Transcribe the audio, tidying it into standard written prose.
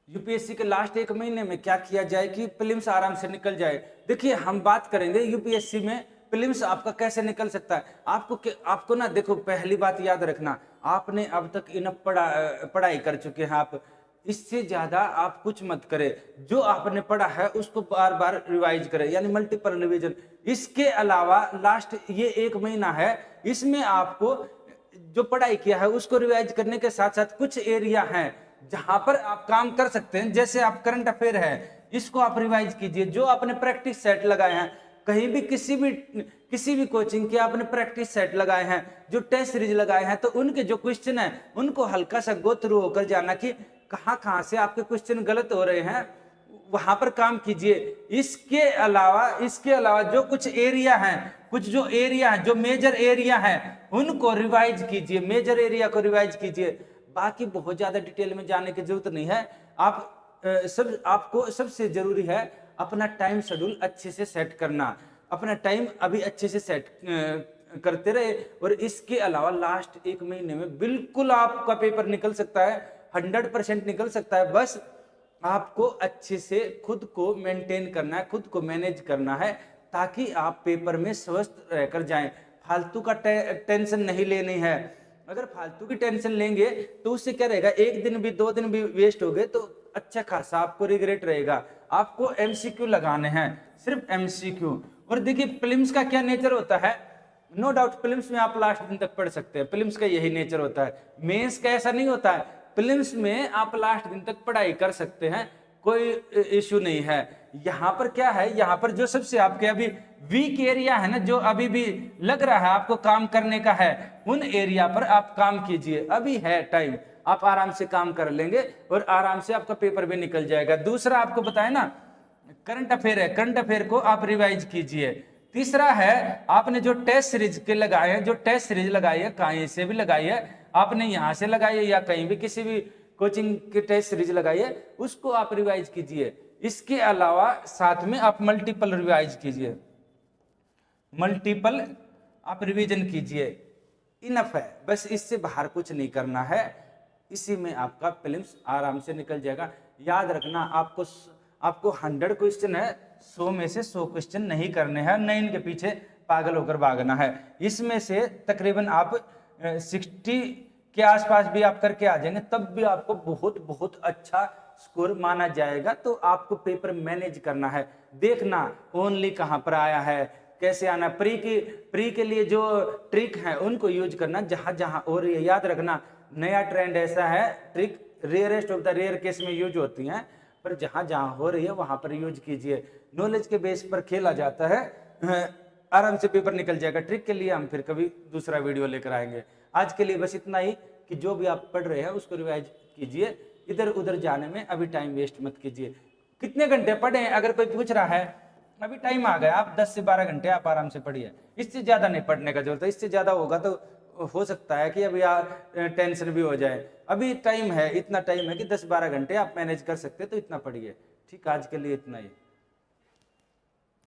UPSC के last 1 महीने में क्या किया जाए कि प्रीलिम्स आराम से निकल जाए। देखिए हम बात करेंगे यूपीएससी में प्रीलिम्स आपका कैसे निकल सकता है। आपको ना देखो, पहली बात याद रखना, आपने अब तक इनफ पढ़ाई कर चुके हैं आप, इससे ज्यादा आप कुछ मत करें। जो आपने पढ़ा है उसको बार बार रिवाइज करें, यानी मल्टीपल रिवीजन। इसके अलावा लास्ट ये 1 महीना है, इसमें आपको जो पढ़ाई किया है उसको रिवाइज करने के साथ साथ कुछ एरिया हैं जहां पर आप काम कर सकते हैं। जैसे आप करंट अफेयर है, इसको आप रिवाइज कीजिए। जो आपने प्रैक्टिस सेट लगाए हैं, कहीं भी किसी भी कोचिंग के आपने प्रैक्टिस सेट लगाए हैं, जो टेस्ट सीरीज लगाए हैं, तो उनके जो क्वेश्चन है उनको हल्का सा गो थ्रू होकर जाना कि कहां से आपके क्वेश्चन गलत हो रहे हैं, वहां पर काम कीजिए। इसके अलावा जो कुछ एरिया हैं, जो मेजर एरिया हैं, उनको रिवाइज कीजिए, मेजर एरिया को रिवाइज कीजिए। बाकी बहुत ज्यादा डिटेल में जाने की जरूरत नहीं है। आपको सबसे जरूरी है अपना टाइम शेड्यूल अच्छे से सेट करना। अपना टाइम अभी अच्छे से सेट करते रहे। और इसके अलावा लास्ट 1 महीने में बिल्कुल आपका पेपर निकल सकता है, 100% निकल सकता है। बस आपको अच्छे से खुद को मेंटेन करना है, खुद को मैनेज करना है, ताकि आप पेपर में स्वस्थ रहकर जाएं। फालतू का टेंशन नहीं लेनी है। अगर फालतू की टेंशन लेंगे तो उससे क्या रहेगा, 1 दिन भी 2 दिन भी वेस्ट हो गए तो अच्छा खासा आपको रिग्रेट रहेगा। आपको एमसीक्यू लगाने हैं, सिर्फ एमसीक्यू। और देखिए प्रीलिम्स का क्या नेचर होता है, नो डाउट प्रीलिम्स में आप लास्ट दिन तक पढ़ सकते हैं, प्रीलिम्स का यही नेचर होता है। मेंस का ऐसा नहीं होता है, प्रीलिम्स में आप लास्ट दिन तक पढ़ाई कर सकते हैं, कोई इश्यू नहीं है। यहाँ पर क्या है, यहाँ पर जो सबसे आपके अभी वीक एरिया है ना, जो अभी भी लग रहा है आपको काम करने का है, उन एरिया पर आप काम कीजिए। अभी है टाइम, आप आराम से काम कर लेंगे और आराम से आपका पेपर भी निकल जाएगा। दूसरा आपको बताया ना, करंट अफेयर है, करंट अफेयर को आप रिवाइज कीजिए। तीसरा है, आपने जो टेस्ट सीरीज के लगाए हैं, जो टेस्ट सीरीज लगाई है, कहीं से भी लगाई है, आपने यहां से लगाई है या कहीं भी किसी भी कोचिंग की टेस्ट सीरीज लगाई है, उसको आप रिवाइज कीजिए। इसके अलावा साथ में आप मल्टीपल रिवाइज कीजिए, मल्टीपल आप रिवीजन कीजिए। इनफ है, बस इससे बाहर कुछ नहीं करना है। इसी में आपका प्रीलिम्स आराम से निकल जाएगा। याद रखना, आपको 100 क्वेश्चन है, 100 में से 100 क्वेश्चन नहीं करने हैं, न इनके पीछे पागल होकर भागना है। इसमें से तकरीबन आप 60 के आसपास भी आप करके आ जाएंगे, तब भी आपको बहुत बहुत अच्छा स्कोर माना जाएगा। तो आपको पेपर मैनेज करना है, देखना ओनली कहाँ पर आया है, कैसे आना। प्री के लिए जो ट्रिक है उनको यूज करना जहां जहां। और याद रखना, नया ट्रेंड ऐसा है, trick rarest of the rare case में यूज होती हैं, पर जहां जहां हो रही है वहां पर यूज कीजिए। नॉलेज के बेस पर खेला जाता है, आराम से पेपर निकल जाएगा। ट्रिक के लिए हम फिर कभी दूसरा वीडियो लेकर आएंगे। आज के लिए बस इतना ही कि जो भी आप पढ़ रहे हैं उसको रिवाइज कीजिए, इधर उधर जाने में अभी टाइम वेस्ट मत कीजिए। कितने घंटे पढ़े, अगर कोई पूछ रहा है, अभी टाइम आ गया, आप 10 से 12 घंटे आप आराम से पढ़िए। इससे ज्यादा नहीं पढ़ने का जरूरत है, इससे ज्यादा होगा तो हो सकता है कि अभी टेंशन भी हो जाए। अभी टाइम है, इतना टाइम है कि 10-12 घंटे आप मैनेज कर सकते हैं, तो इतना पढ़िए। ठीक, आज के लिए इतना ही।